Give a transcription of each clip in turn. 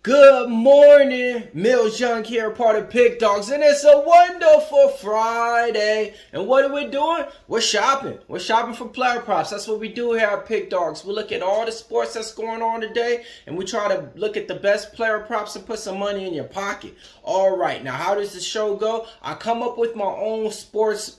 Good morning, Millz Young here, part of Pick Dawgz, and it's a wonderful Friday. And what are we doing? We're shopping. We're shopping for player props. That's what we do here at Pick Dawgz. We look at all the sports that's going on today, and we try to look at the best player props and put some money in your pocket. All right, now how does the show go? I come up with my own sports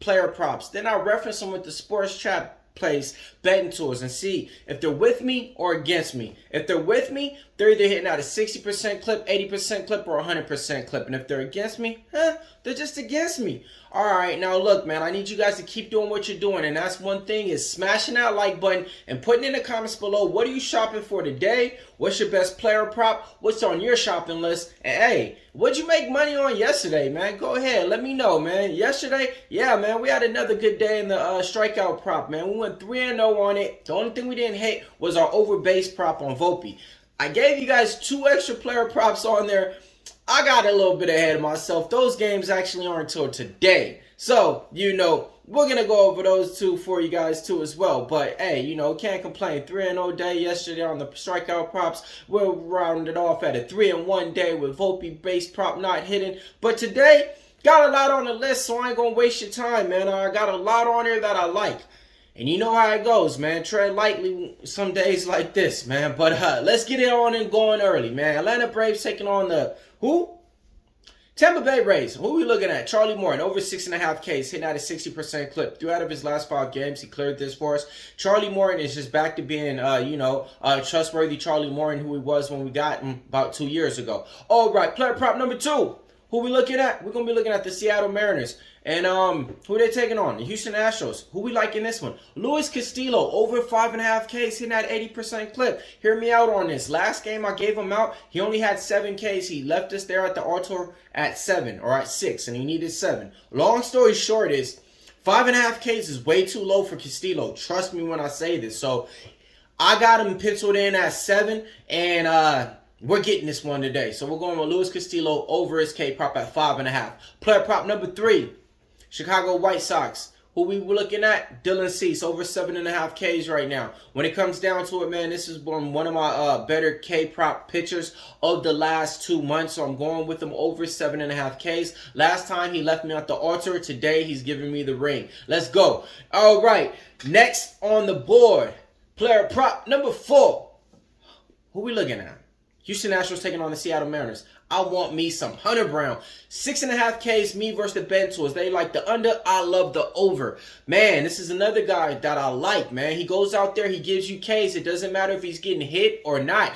player props. Then I reference them with the sports chat place betting tools and see if they're with me or against me. If they're with me, they're either hitting out a 60% clip, 80% clip, or 100% clip. And if they're against me, they're just against me. All right, now look, man, I need you guys to keep doing what you're doing. And that's one thing, is smashing that like button and putting in the comments below, what are you shopping for today? What's your best player prop? What's on your shopping list? And hey, what'd you make money on yesterday, man? Go ahead, let me know, man. Yesterday, yeah, man, we had another good day in the strikeout prop, man. We went 3-0 on it. The only thing we didn't hit was our over base prop on Volpe. I gave you guys 2 extra player props on there. I got a little bit ahead of myself. Those games actually aren't until today. So, you know, we're going to go over those 2 for you guys too as well. But, hey, you know, can't complain. 3-0 day yesterday on the strikeout props. We'll round it off at a 3-1 day with Volpe base prop not hitting. But today, got a lot on the list, so I ain't going to waste your time, man. I got a lot on here that I like. And you know how it goes, man. Tread lightly some days like this, man. But let's get it on and going early, man. Atlanta Braves taking on the who? Tampa Bay Rays. Who are we looking at? Charlie Morton, over 6.5 Ks, hitting at a 60% clip. 3 out of his last 5 games, he cleared this for us. Charlie Morton is just back to being, trustworthy Charlie Morton, who he was when we got him about 2 years ago. All right, player prop number 2. Who we looking at? We're going to be looking at the Seattle Mariners. And who are they taking on? The Houston Astros. Who we like in this one? Luis Castillo, over 5.5 Ks, hitting at 80% clip. Hear me out on this. Last game I gave him out, he only had 7 Ks. He left us there at the altar at 7 or at 6, and he needed 7. Long story short is, 5.5 Ks is way too low for Castillo. Trust me when I say this. So I got him penciled in at 7, and we're getting this one today. So we're going with Luis Castillo over his K prop at 5.5. Player prop number 3. Chicago White Sox. Who we were looking at? Dylan Cease, over 7.5 Ks right now. When it comes down to it, man, this is one of my better K prop pitchers of the last 2 months. So I'm going with him over 7.5 Ks. Last time he left me at the altar. Today he's giving me the ring. Let's go. All right. Next on the board, player prop number 4. Who we looking at? Houston Astros taking on the Seattle Mariners. I want me some Hunter Brown. 6.5 Ks, me versus the Ben Tools. They like the under. I love the over. Man, this is another guy that I like, man. He goes out there. He gives you Ks. It doesn't matter if he's getting hit or not.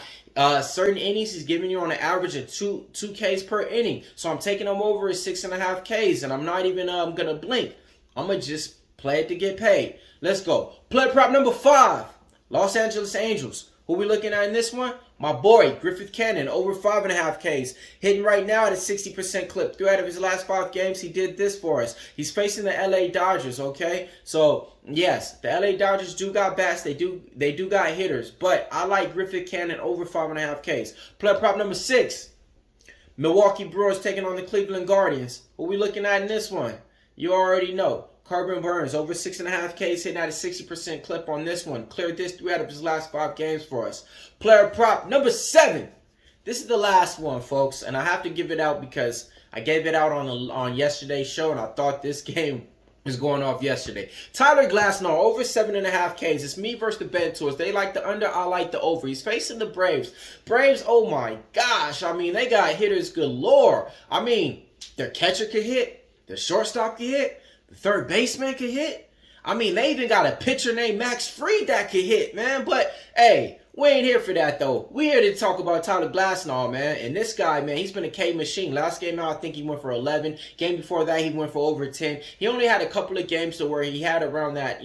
Certain innings, he's giving you on an average of 2 Ks per inning. So I'm taking him over at 6.5 Ks, and I'm not even going to blink. I'm going to just play it to get paid. Let's go. Play prop number 5. Los Angeles Angels. Who we looking at in this one? My boy, Griffith Cannon, over 5.5 Ks. Hitting right now at a 60% clip. 3 out of his last 5 games, he did this for us. He's facing the LA Dodgers, okay? So, yes, the LA Dodgers do got bats. They do got hitters. But I like Griffith Cannon over 5.5 Ks. Player prop number 6. Milwaukee Brewers taking on the Cleveland Guardians. Who we looking at in this one? You already know. Corbin Burns, over 6.5 Ks, hitting at a 60% clip on this one. Cleared this 3 out of his last 5 games for us. Player prop number 7. This is the last one, folks, and I have to give it out because I gave it out on yesterday's show, and I thought this game was going off yesterday. Tyler Glasnow, over 7.5 Ks. It's me versus the Ben Tools. They like the under, I like the over. He's facing the Braves. Braves, oh my gosh. I mean, they got hitters galore. I mean, their catcher could hit. Their shortstop could hit. The third baseman could hit. I mean, they even got a pitcher named Max Fried that could hit, man. But, hey, we ain't here for that, though. We here to talk about Tyler Glasnow, man. And this guy, man, he's been a K machine. Last game out, I think he went for 11. Game before that, he went for over 10. He only had a couple of games to where he had around that,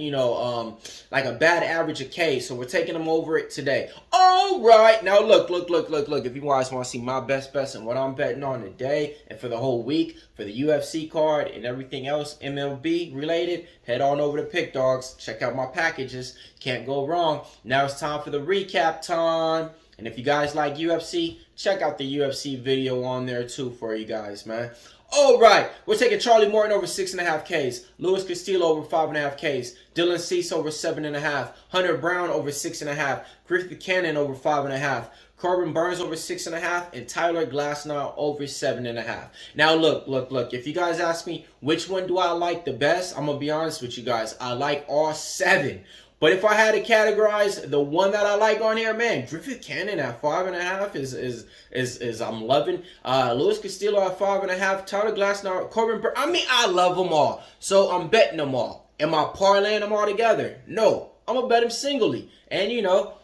like a bad average of K. So we're taking him over it today. All right. Now, look. If you guys want to see my best bets and what I'm betting on today and for the whole week, for the UFC card and everything else MLB related, head on over to Pick Dawgz. Check out my packages. Can't go wrong. Now it's time for the recap time. And if you guys like UFC, check out the UFC video on there too for you guys, man. All right, we're taking Charlie Morton over 6.5 Ks, Luis Castillo over 5.5 Ks, Dylan Cease over 7.5, Hunter Brown over 6.5, Griffith Cannon over 5.5, Corbin Burnes over 6.5, and Tyler Glasnow over 7.5. Now look. If you guys ask me which one do I like the best, I'm gonna be honest with you guys. I like all 7. But if I had to categorize the one that I like on here, man, Griffith Cannon at 5.5 is I'm loving. Luis Castillo at 5.5. Tyler Glasnow, Corbin Burnes. I mean, I love them all, so I'm betting them all. Am I parlaying them all together? No. I'm going to bet them singly. And,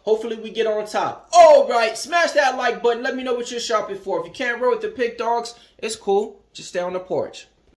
hopefully we get on top. All right, smash that like button. Let me know what you're shopping for. If you can't roll with the Pick Dawgz, it's cool. Just stay on the porch.